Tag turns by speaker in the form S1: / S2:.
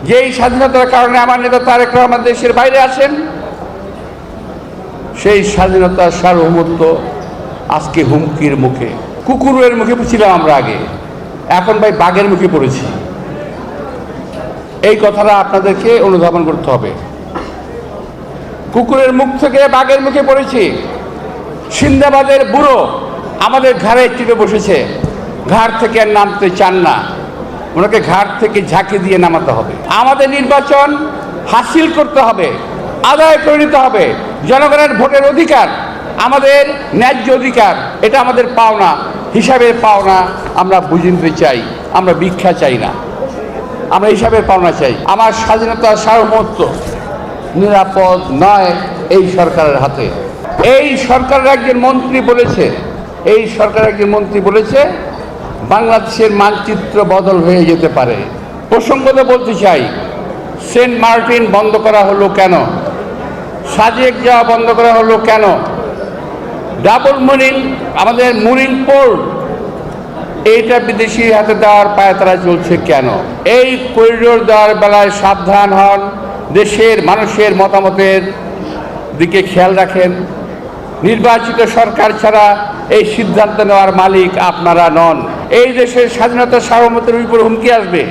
S1: যেই স্বাধীনতার কারণে আমার নেতা তারেক রহমান দেশের বাইরে আছেন, সেই স্বাধীনতার সার্বভৌমত্ব আজকে হুমকির মুখে। কুকুরের মুখে ছিলাম আমরা আগে, এখন ভাই বাঘের মুখে পড়েছি। এই কথাটা আপনাদেরকে অনুধাবন করতে হবে। কুকুরের মুখ থেকে বাঘের মুখে পড়েছি। সিন্দাবাদের বুড়ো আমাদের ঘাড়ে চেপে বসেছে, ঘাড় থেকে আর নামতে চান না, ওনাকে ঘাড় থেকে ঝাঁকি দিয়ে নামাতে হবে। আমাদের নির্বাচন হাসিল করতে হবে, আদায় করে নিতে হবে। জনগণের ভোটের অধিকার আমাদের ন্যায্য অধিকার, এটা আমাদের পাওনা, হিসাবের পাওনা আমরা বুঝে নিতে চাই। আমরা ভিক্ষা চাই না, আমরা হিসাবের পাওনা চাই। আমার স্বাধীনতার সার্বভৌমত্ব নিরাপদ নয় এই সরকারের হাতে। এই সরকারের একজন মন্ত্রী বলেছে বাংলাদেশের মানচিত্র বদল হয়ে যেতে পারে। প্রসঙ্গত বলতে চাই, সেন্ট মার্টিন বন্ধ করা হলো কেন? সাজেক যাওয়া বন্ধ করা হলো কেন? ডাবল মুরিং, আমাদের মুরিং পোর্ট, এইটা বিদেশির হাতে দেওয়ার পায়তারা চলছে কেন? এই করিডোর দেওয়ার বেলায় সাবধান হন, দেশের মানুষের মতামতের দিকে খেয়াল রাখেন। নির্বাচিত সরকার ছাড়া এই সিদ্ধান্ত নেওয়ার মালিক আপনারা নন। এই দেশের স্বাধীনতা সার্বভৌমত্বের উপর হুমকি আসবে।